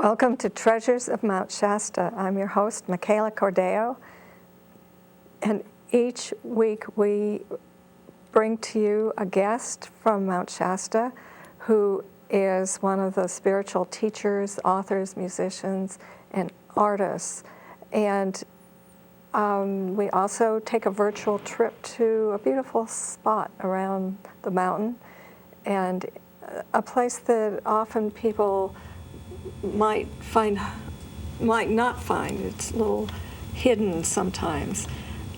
Welcome to Treasures of Mount Shasta. I'm your host, Mikealah Cordeo, and each week we bring to you a guest from Mount Shasta who is one of the spiritual teachers, authors, musicians, and artists. And we also take a virtual trip to a beautiful spot around the mountain, and a place that often people might not find. It's a little hidden sometimes.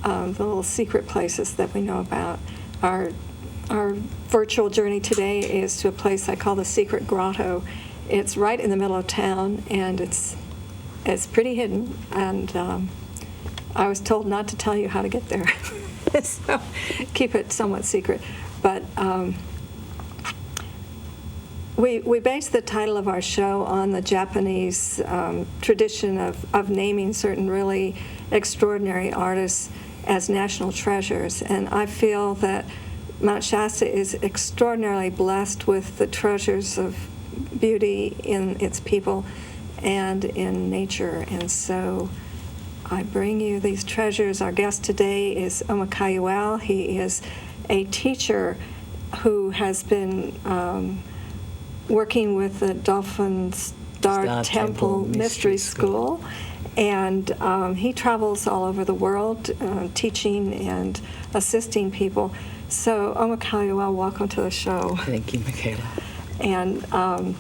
The little secret places that we know about. Our virtual journey today is to a place I call the Secret Grotto. It's right in the middle of town, and it's pretty hidden. And I was told not to tell you how to get there, so keep it somewhat secret. But we base the title of our show on the Japanese tradition of naming certain really extraordinary artists as national treasures. And I feel that Mount Shasta is extraordinarily blessed with the treasures of beauty in its people and in nature. And so I bring you these treasures. Our guest today is Omakauel. He is a teacher who has been working with the Dolphin Star Temple Mystery School. And he travels all over the world teaching and assisting people. So, Omakauel, welcome to the show. Thank you, Mikealah. And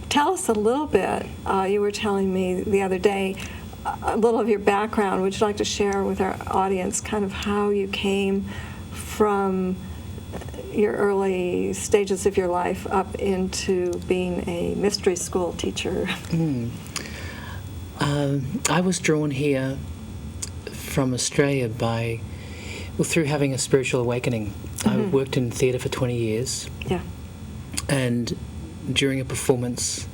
tell us a little bit, you were telling me the other day, a little of your background. Would you like to share with our audience kind of how you came from your early stages of your life up into being a mystery school teacher? I was drawn here from Australia through having a spiritual awakening. I worked in theatre for 20 years. Yeah. And during a performance,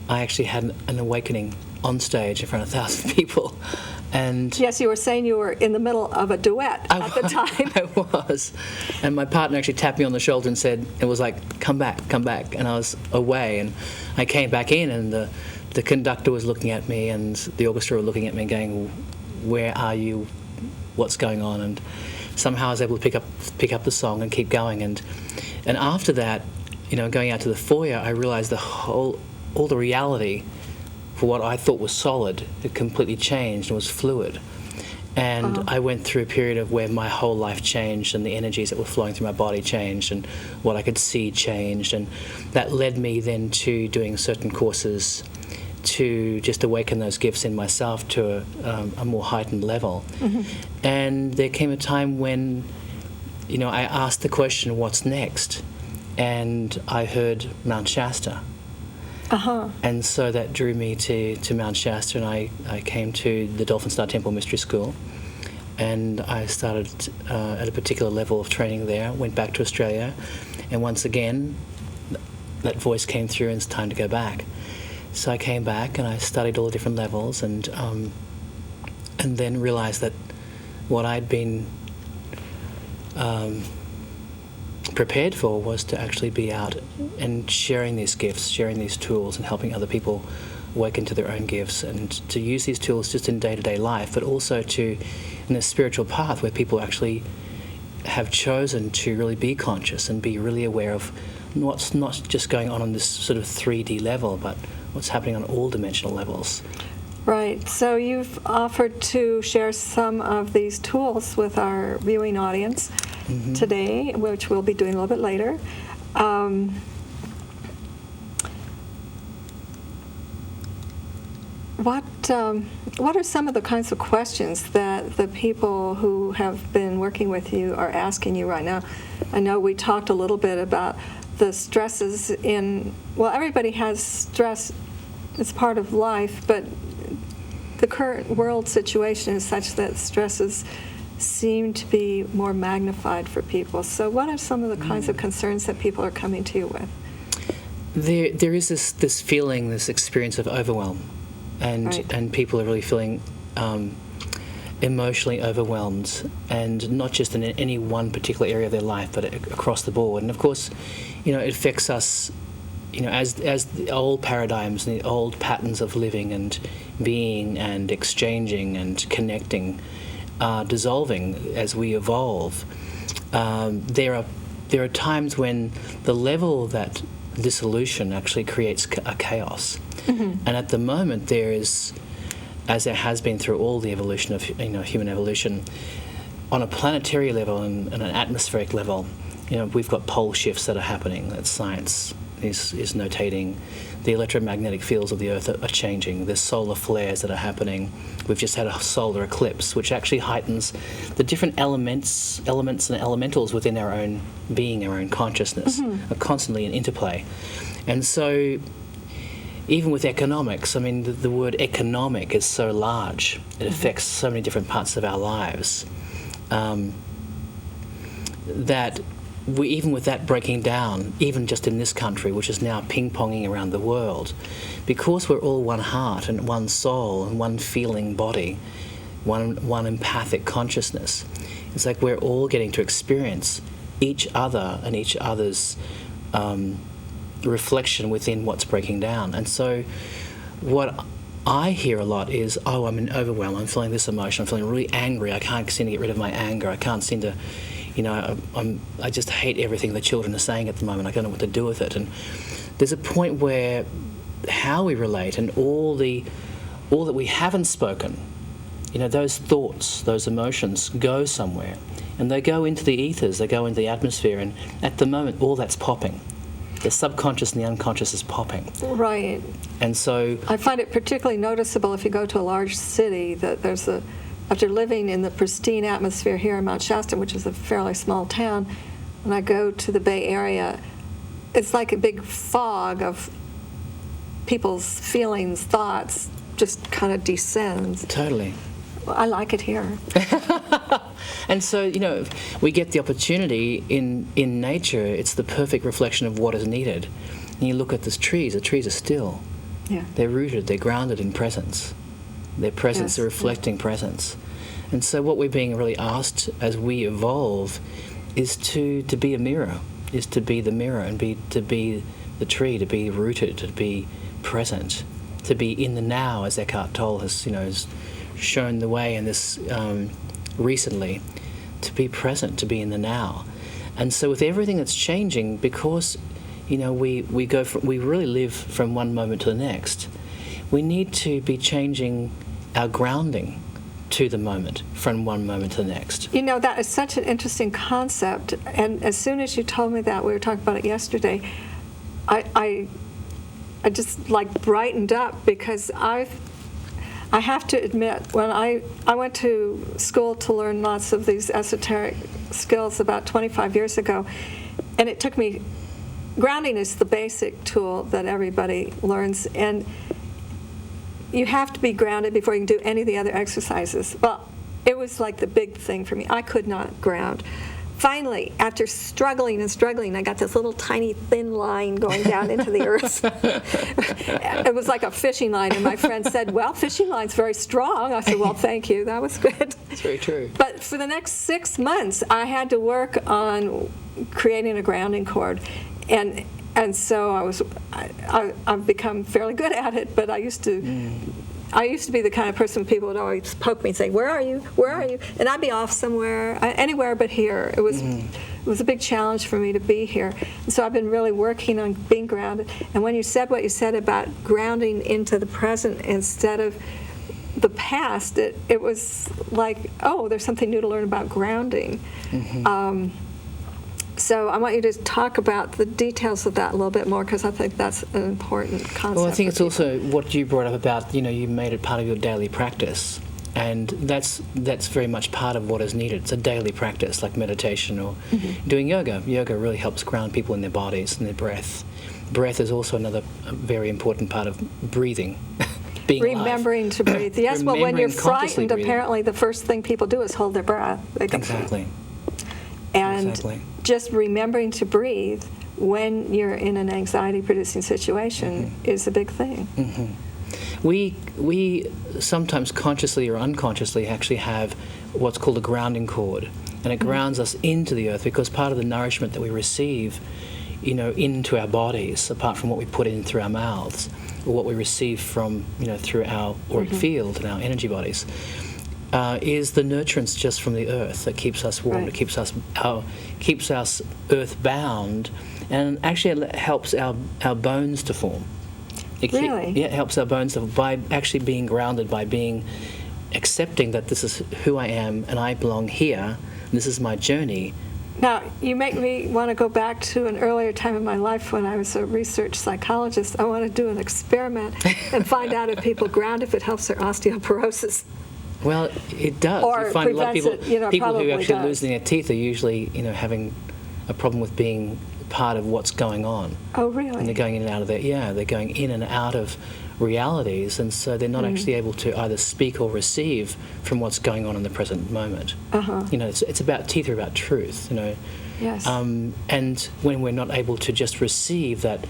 I actually had an awakening on stage in front of 1,000 people. And yes, you were saying you were in the middle of a duet at the time. I was. And my partner actually tapped me on the shoulder and said, it was like, come back. And I was away. And I came back in, and the conductor was looking at me, and the orchestra were looking at me and going, where are you? What's going on? And somehow I was able to pick up the song and keep going. And after that, going out to the foyer, I realized all the reality for what I thought was solid, it completely changed and was fluid. And I went through a period of where my whole life changed, and the energies that were flowing through my body changed, and what I could see changed. And that led me then to doing certain courses to just awaken those gifts in myself to a more heightened level. And there came a time when, I asked the question, what's next? And I heard Mount Shasta. And so that drew me to Mount Shasta, and I came to the Dolphin Star Temple Mystery School, and I started at a particular level of training there, went back to Australia, and once again that voice came through, and it's time to go back. So I came back and I studied all the different levels, and then realized that what I'd been prepared for was to actually be out and sharing these gifts, sharing these tools, and helping other people awaken to their own gifts, and to use these tools just in day-to-day life, but also in a spiritual path where people actually have chosen to really be conscious and be really aware of what's not just going on this sort of 3D level, but what's happening on all dimensional levels. Right. So you've offered to share some of these tools with our viewing audience today, which we'll be doing a little bit later. What are some of the kinds of questions that the people who have been working with you are asking you right now? I know we talked a little bit about the stresses everybody has stress. It's part of life, but the current world situation is such that stresses seem to be more magnified for people. So what are some of the kinds of concerns that people are coming to you with? There is this feeling, this experience of overwhelm, and people are really feeling emotionally overwhelmed, and not just in any one particular area of their life, but across the board. And of course, it affects us as the old paradigms and the old patterns of living and being and exchanging and connecting are dissolving as we evolve, there are times when the level of that dissolution actually creates a chaos. And at the moment there is, as there has been through all the evolution of human evolution, on a planetary level and an atmospheric level, we've got pole shifts that are happening that science is notating. The electromagnetic fields of the Earth are changing. There's solar flares that are happening. We've just had a solar eclipse, which actually heightens the different elements and elementals within our own being, our own consciousness, are constantly in interplay. And so, even with economics, I mean, the word economic is so large. It affects so many different parts of our lives, that even with that breaking down, even just in this country, which is now ping-ponging around the world, because we're all one heart and one soul and one feeling body, one empathic consciousness, it's like we're all getting to experience each other and each other's reflection within what's breaking down. And so what I hear a lot is, I'm in overwhelm, I'm feeling this emotion, I'm feeling really angry, I can't seem to get rid of my anger, I can't seem to, I just hate everything the children are saying at the moment, I don't know what to do with it. And there's a point where how we relate and all that we haven't spoken, those thoughts, those emotions go somewhere, and they go into the ethers, they go into the atmosphere, and at the moment all that's popping. The subconscious and the unconscious is popping. Right. And so I find it particularly noticeable if you go to a large city that after living in the pristine atmosphere here in Mount Shasta, which is a fairly small town, when I go to the Bay Area, it's like a big fog of people's feelings, thoughts, just kind of descends. Totally. I like it here. And so, we get the opportunity in nature. It's the perfect reflection of what is needed. And you look at the trees are still. Yeah. They're rooted, they're grounded in presence. Their presence, they're reflecting presence. And so what we're being really asked as we evolve is to be a mirror, is to be the mirror and to be the tree, to be rooted, to be present, to be in the now, as Eckhart Tolle has shown the way in this recently, to be present, to be in the now. And so with everything that's changing, because we really live from one moment to the next, we need to be changing our grounding to the moment, from one moment to the next. That is such an interesting concept, and as soon as you told me that, we were talking about it yesterday, I just brightened up, because I have to admit, when I went to school to learn lots of these esoteric skills about 25 years ago, and it took me, grounding is the basic tool that everybody learns, and you have to be grounded before you can do any of the other exercises. Well, it was like the big thing for me. I could not ground. Finally, after struggling and struggling, I got this little tiny thin line going down into the earth. It was like a fishing line, and my friend said, well, fishing line's very strong. I said, well, thank you, that was good. That's very true. But for the next 6 months, I had to work on creating a grounding cord. And so I've become fairly good at it, but I used to be the kind of person people would always poke me and say, where are you? Where are you? And I'd be off somewhere, anywhere but here. It was a big challenge for me to be here. And so I've been really working on being grounded. And when you said what you said about grounding into the present instead of the past, it was like, there's something new to learn about grounding. So I want you to talk about the details of that a little bit more, because I think that's an important concept. Well, I think it's also what you brought up about, you made it part of your daily practice. And that's very much part of what is needed. It's a daily practice, like meditation or doing yoga. Yoga really helps ground people in their bodies and their breath. Breath is also another very important part of breathing. Remembering to breathe. Yes, well, when you're frightened, apparently the first thing people do is hold their breath. Exactly. And just remembering to breathe when you're in an anxiety-producing situation is a big thing. We sometimes consciously or unconsciously actually have what's called a grounding cord, and it grounds us into the earth, because part of the nourishment that we receive into our bodies, apart from what we put in through our mouths or what we receive from, through our auric field and our energy bodies, is the nurturance just from the earth that keeps us warm, Right. that keeps us earth-bound, and actually it helps our bones to form. Really? Yeah, it helps our bones to form by actually being grounded, by accepting that this is who I am and I belong here, and this is my journey. Now, you make me want to go back to an earlier time in my life when I was a research psychologist. I want to do an experiment and find out if people ground, if it helps their osteoporosis. Well, it does. Or you find a lot of people, prevents it, people who probably actually does. losing their teeth are usually, having a problem with being part of what's going on. Oh, And really? they're going in and out of they're going in and out of realities, and so they're not actually able to either speak or receive from what's going on in the present moment. Uh-huh. It's about teeth are about truth, Yes. and when we're not able to just receive that,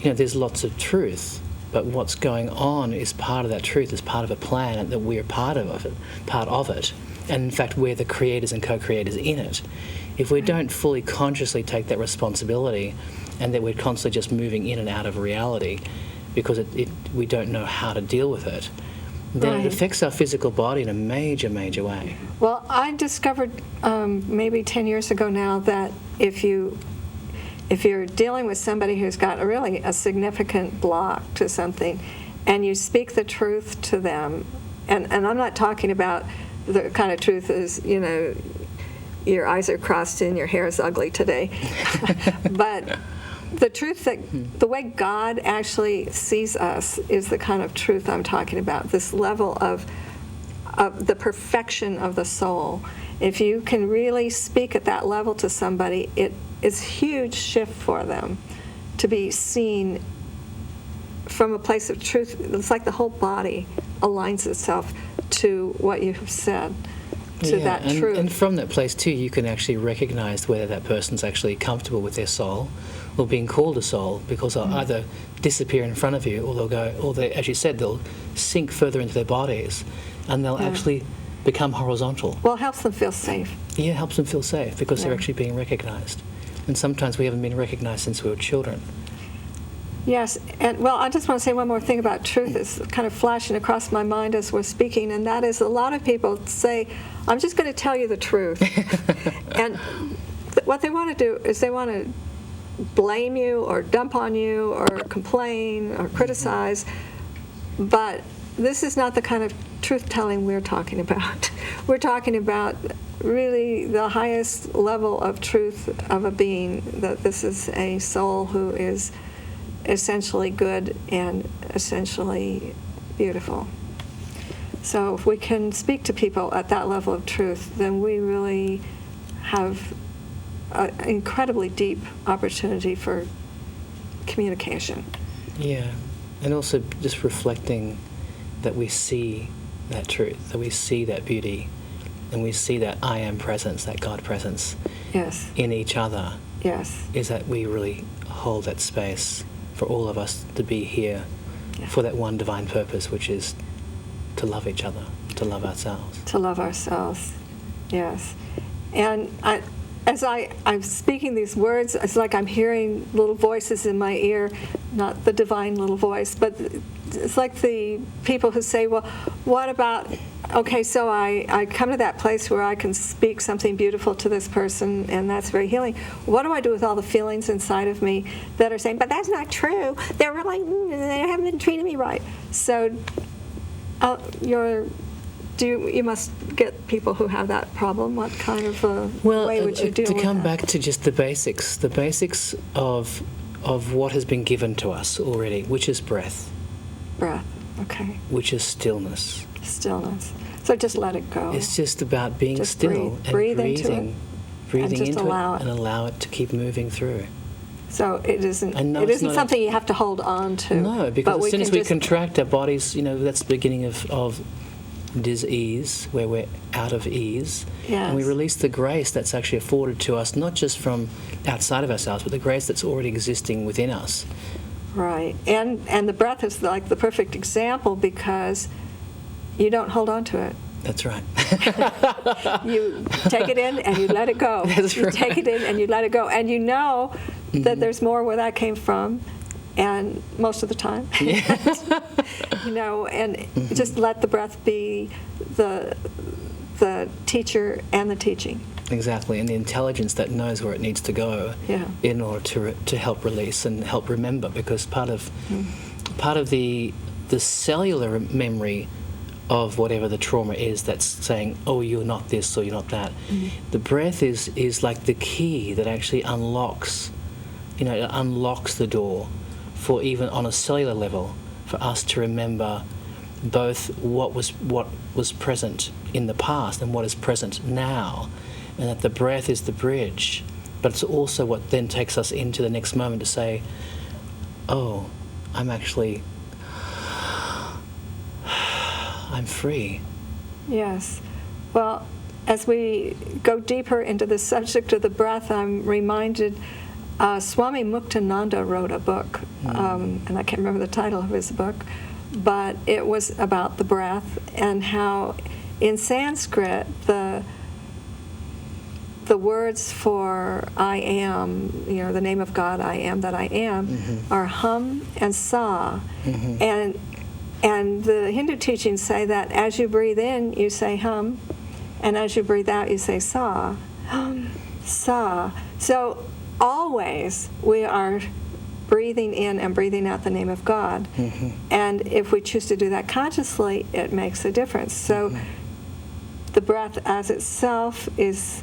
there's lots of truth, but what's going on is part of that truth, is part of a plan, and that we're part of it. And in fact, we're the creators and co-creators in it. If we don't fully consciously take that responsibility, and that we're constantly just moving in and out of reality because we don't know how to deal with it, then Right. it affects our physical body in a major, major way. Well, I discovered maybe 10 years ago now that if you're dealing with somebody who's got really a significant block to something, and you speak the truth to them, and I'm not talking about the kind of truth is, your eyes are crossed and your hair is ugly today, but the truth that the way God actually sees us is the kind of truth I'm talking about, this level of the perfection of the soul. If you can really speak at that level to somebody, it is a huge shift for them to be seen from a place of truth. It's like the whole body aligns itself to what you have said, to that truth. And from that place too, you can actually recognize whether that person's actually comfortable with their soul or being called a soul, because they'll either disappear in front of you, or they'll go, or they, as you said, they'll sink further into their bodies, and they'll actually become horizontal. Well, it helps them feel safe. Yeah, it helps them feel safe because they're actually being recognized. And sometimes we haven't been recognized since we were children. Yes, and well, I just want to say one more thing about truth. It's kind of flashing across my mind as we're speaking, and that is a lot of people say, I'm just going to tell you the truth. And what they want to do is they want to blame you or dump on you or complain or criticize, but this is not the kind of truth-telling we're talking about. We're talking about really the highest level of truth of a being, that this is a soul who is essentially good and essentially beautiful. So if we can speak to people at that level of truth, then we really have an incredibly deep opportunity for communication. Yeah, and also just reflecting that we see that truth, that we see that beauty, and we see that I am presence, that God presence Yes, in each other, yes, is that we really hold that space for all of us to be here Yeah. for that one divine purpose, which is to love each other, to love ourselves. to love ourselves. Yes. And as I'm speaking these words, it's like I'm hearing little voices in my ear, not the divine little voice, but it's like the people who say, well, what about, okay, so I come to that place where I can speak something beautiful to this person, and that's very healing. What do I do with all the feelings inside of me that are saying, but that's not true. They're really, they haven't been treating me right. So you must get people who have that problem. What kind of way would you deal with that? To come back to just the basics of what has been given to us already, which is breath, Breath, okay. which is stillness. Stillness. So just let it go. It's just about being Just still breathe and into it, breathing just into allow it it. and allow it to keep moving through. So it isn't. And no, it it's isn't not something you have to hold on to. No, because but as soon as we just, contract our bodies, that's the beginning of dis-ease, where we're out of ease. Yes. And we release the grace that's actually afforded to us, not just from outside of ourselves, but the grace that's already existing within us. Right, and the breath is like the perfect example because you don't hold on to it. That's right. You take it in and you let it go. That's you right. take it in and you let it go, and you know that there's more where that came from, and most of the time. You know, and just let the breath be the teacher and the teaching. Exactly, and the intelligence that knows where it needs to go in order to help release and help remember, because part of the cellular memory of whatever the trauma is that's saying, oh, you're not this or you're not that. The breath is like the key that actually unlocks, it unlocks the door for, even on a cellular level, for us to remember both what was present in the past and what is present now, and that the breath is the bridge, but it's also what then takes us into the next moment to say, oh, I'm free. Yes. Well, as we go deeper into the subject of the breath, I'm reminded Swami Muktananda wrote a book, and I can't remember the title of his book, but it was about the breath and how in Sanskrit the words for I am, the name of God, I am that I am, are hum and sa. And the Hindu teachings say that as you breathe in, you say hum, and as you breathe out, you say sa. Hum, sa. So always we are breathing in and breathing out the name of God. And if we choose to do that consciously, it makes a difference. So the breath as itself is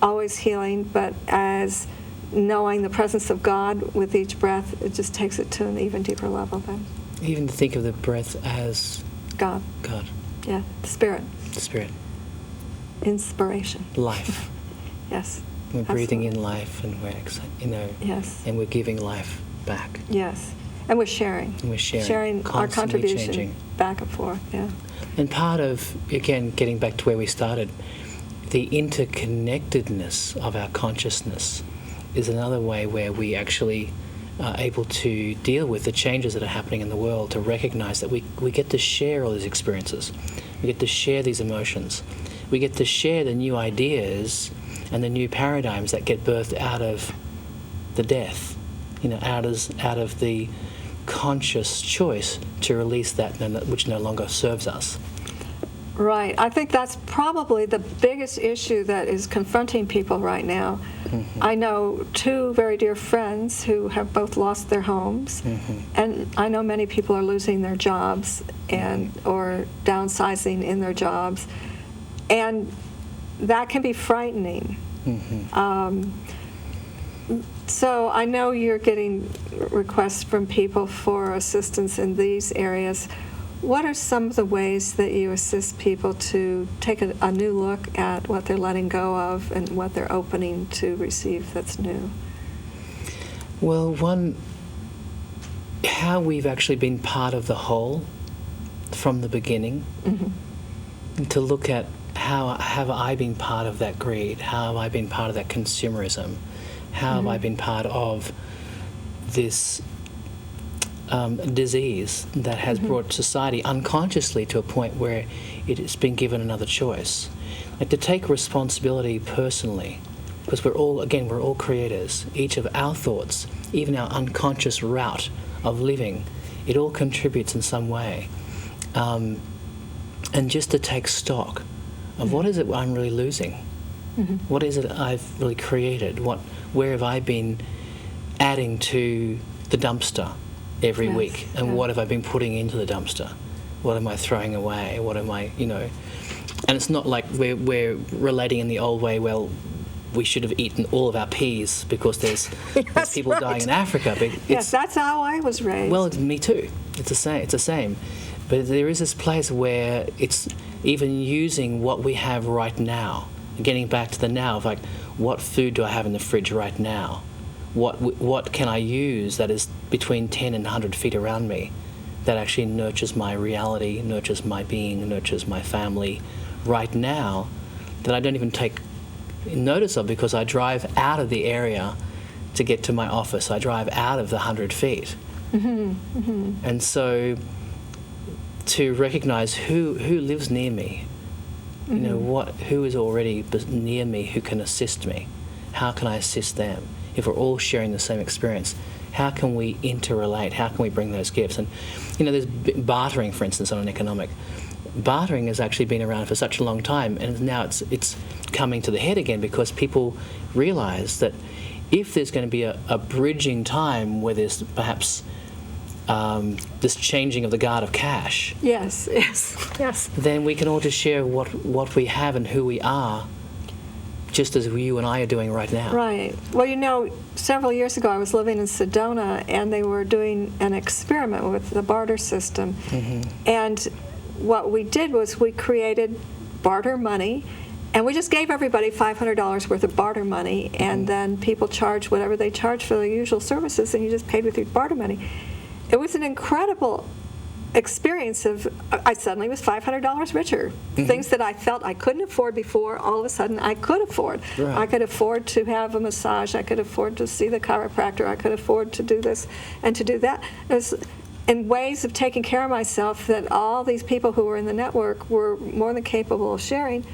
always healing, but as knowing the presence of God with each breath, it just takes it to an even deeper level then. Even to think of the breath as God. God. Yeah, the Spirit. The Spirit. Inspiration. Life. Yes. We're breathing in life, and we're, yes. and we're giving life back. Yes. And we're sharing. And we're sharing our contribution changing. Back and forth, yeah. And part of, again, getting back to where we started, the interconnectedness of our consciousness is another way where we actually are able to deal with the changes that are happening in the world, to recognize that we get to share all these experiences. We get to share these emotions. We get to share the new ideas and the new paradigms that get birthed out of the death, out of the conscious choice to release that which no longer serves us. Right. I think that's probably the biggest issue that is confronting people right now. I know two very dear friends who have both lost their homes, and I know many people are losing their jobs or downsizing in their jobs, and that can be frightening. So I know you're getting requests from people for assistance in these areas. What are some of the ways that you assist people to take a new look at what they're letting go of and what they're opening to receive that's new? Well, one, how we've actually been part of the whole from the beginning, and to look at how have I been part of that greed? How have I been part of that consumerism? How have I been part of this disease that has brought society unconsciously to a point where it has been given another choice? Like, to take responsibility personally, because we're all creators. Each of our thoughts, even our unconscious route of living, it all contributes in some way. And just to take stock of what is it I'm really losing? What is it I've really created? Where have I been adding to the dumpster every week? And what have I been putting into the dumpster? What am I throwing away? What am I, And it's not like we're relating in the old way, well, we should have eaten all of our peas because there's people dying in Africa. But yes, that's how I was raised. Well, me too. It's the same. But there is this place where it's even using what we have right now, getting back to the now of, like, what food do I have in the fridge right now? What can I use that is between 10 and 100 feet around me that actually nurtures my reality, nurtures my being, nurtures my family right now, that I don't even take notice of because I drive out of the area to get to my office. I drive out of the 100 feet. And so to recognize who lives near me, who is already near me, who can assist me, how can I assist them? If we're all sharing the same experience, how can we interrelate? How can we bring those gifts? And, there's bartering, for instance, on an economic. Bartering has actually been around for such a long time, and now it's coming to the head again because people realise that if there's going to be a bridging time where there's perhaps this changing of the guard of cash, Yes. then we can all just share what we have and who we are, just as you and I are doing right now. Right. Well, several years ago I was living in Sedona, and they were doing an experiment with the barter system. And what we did was we created barter money, and we just gave everybody $500 worth of barter money, and then people charged whatever they charged for their usual services, and you just paid with your barter money. It was an incredible experience I suddenly was $500 richer. Things that I felt I couldn't afford before, all of a sudden I could afford. Right. I could afford to have a massage. I could afford to see the chiropractor. I could afford to do this and to do that. It was in ways of taking care of myself that all these people who were in the network were more than capable of sharing.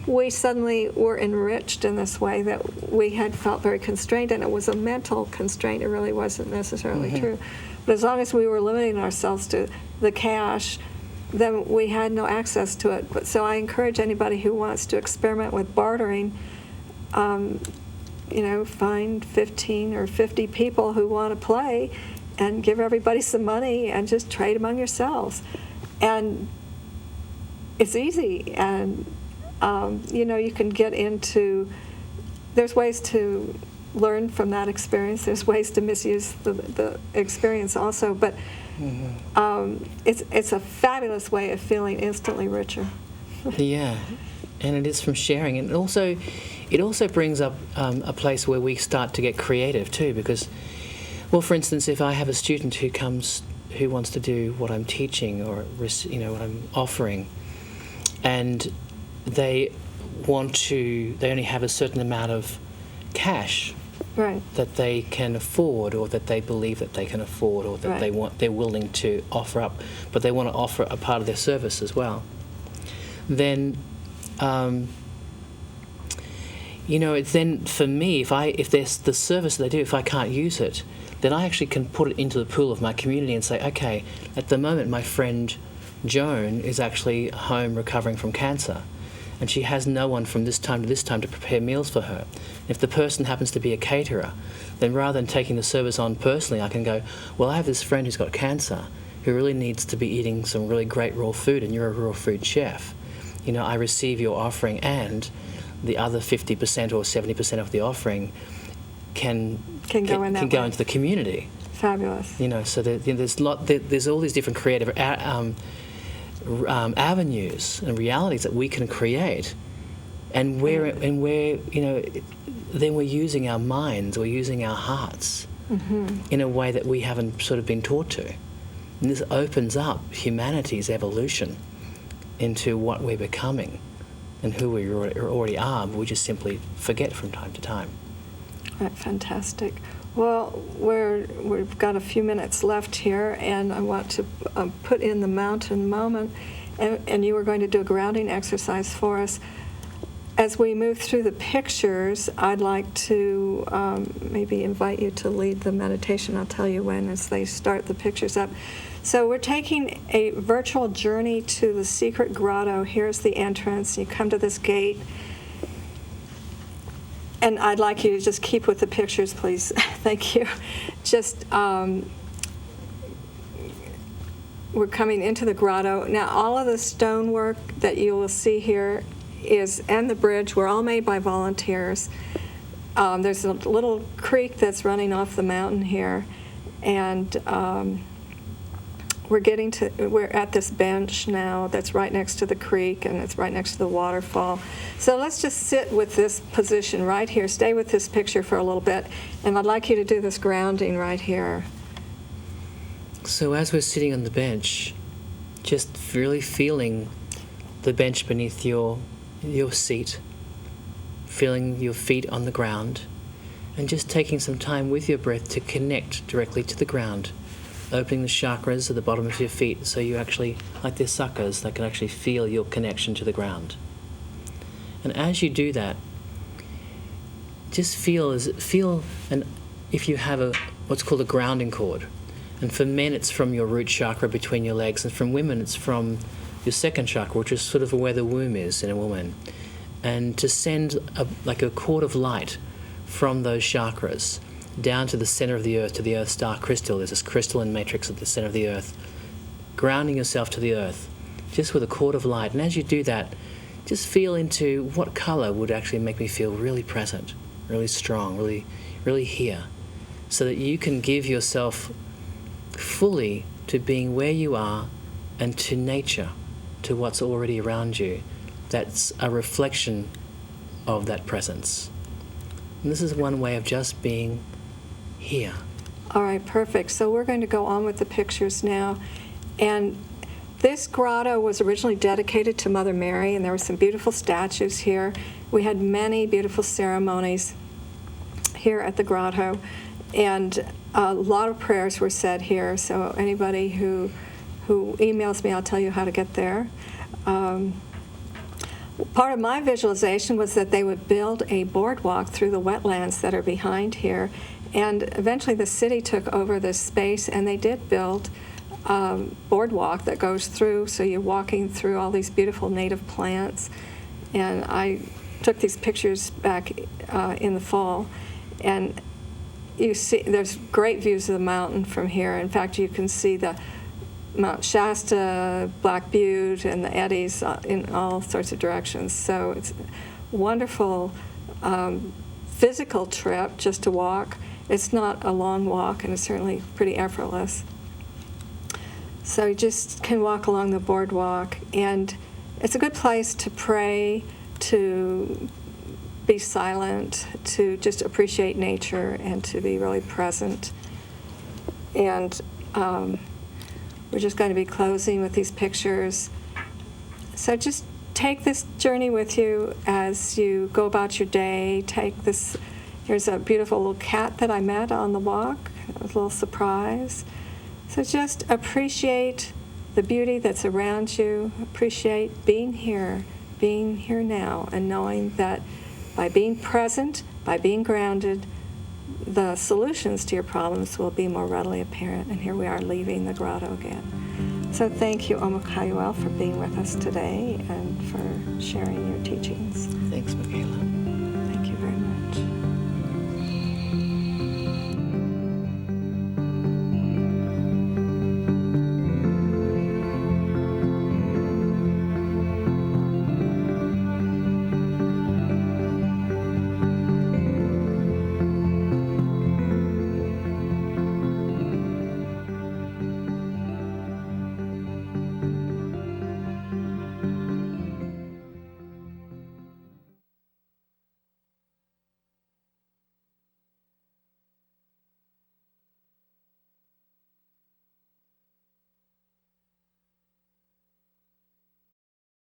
We suddenly were enriched in this way that we had felt very constrained, and it was a mental constraint. It really wasn't necessarily true. But as long as we were limiting ourselves to the cash, then we had no access to it. But so I encourage anybody who wants to experiment with bartering, find 15 or 50 people who want to play and give everybody some money and just trade among yourselves. And it's easy. And, you can get into, there's ways to learn from that experience. There's ways to misuse the experience also. But it's a fabulous way of feeling instantly richer. Yeah, and it is from sharing. And it also brings up a place where we start to get creative too, because, well, for instance, if I have a student who wants to do what I'm teaching or what I'm offering, and they only have a certain amount of cash that they can afford, or that they believe that they can afford, or that they're willing to offer up, but they want to offer a part of their service as well, then it's then for me, if there's the service they do, if I can't use it, then I actually can put it into the pool of my community and say, okay, at the moment my friend Joan is actually home recovering from cancer, and she has no one from this time to this time to prepare meals for her. If the person happens to be a caterer, then rather than taking the service on personally, I can go, well, I have this friend who's got cancer who really needs to be eating some really great raw food, and you're a raw food chef. I receive your offering, and the other 50% or 70% of the offering can go into the community. Fabulous. So there's all these different creative avenues and realities that we can create, and then we're using our minds, we're using our hearts in a way that we haven't sort of been taught to, and this opens up humanity's evolution into what we're becoming and who we already are, but we just simply forget from time to time. Right, fantastic. Well, we've got a few minutes left here, and I want to put in the mountain moment, and you were going to do a grounding exercise for us. As we move through the pictures, I'd like to maybe invite you to lead the meditation. I'll tell you when as they start the pictures up. So we're taking a virtual journey to the secret grotto. Here's the entrance. You come to this gate. And I'd like you to just keep with the pictures, please. Thank you. Just, we're coming into the grotto. Now, all of the stonework that you will see here and the bridge were all made by volunteers. There's a little creek that's running off the mountain here. And we're at this bench now that's right next to the creek, and it's right next to the waterfall. So let's just sit with this position right here. Stay with this picture for a little bit, and I'd like you to do this grounding right here. So as we're sitting on the bench, just really feeling the bench beneath your seat, feeling your feet on the ground, and just taking some time with your breath to connect directly to the ground, opening the chakras at the bottom of your feet so you actually, like they're suckers, that can actually feel your connection to the ground. And as you do that, just feel and if you have what's called a grounding cord, and for men it's from your root chakra between your legs, and from women it's from your second chakra, which is sort of where the womb is in a woman, and to send a cord of light from those chakras down to the center of the earth, to the earth's dark crystal. There's this crystalline matrix at the center of the earth, grounding yourself to the earth just with a cord of light. And as you do that, just feel into what color would actually make me feel really present, really strong, really, really here, so that you can give yourself fully to being where you are and to nature, to what's already around you. That's a reflection of that presence. And this is one way of just being here. All right, perfect. So we're going to go on with the pictures now. And this grotto was originally dedicated to Mother Mary, and there were some beautiful statues here. We had many beautiful ceremonies here at the grotto, and a lot of prayers were said here. So anybody who emails me, I'll tell you how to get there. Part of my visualization was that they would build a boardwalk through the wetlands that are behind here, and eventually the city took over this space, and they did build a boardwalk that goes through, so you're walking through all these beautiful native plants. And I took these pictures back in the fall, and you see there's great views of the mountain from here. In fact, you can see the Mount Shasta, Black Butte, and the eddies in all sorts of directions. So it's a wonderful physical trip just to walk. It's not a long walk, and it's certainly pretty effortless. So you just can walk along the boardwalk, and it's a good place to pray, to be silent, to just appreciate nature, and to be really present. And we're just going to be closing with these pictures. So just take this journey with you as you go about your day. Take this. Here's a beautiful little cat that I met on the walk. It was a little surprise. So just appreciate the beauty that's around you. Appreciate being here now, and knowing that by being present, by being grounded, the solutions to your problems will be more readily apparent. And here we are leaving the grotto again. So thank you, Omakauel, for being with us today and for sharing your teachings. Thank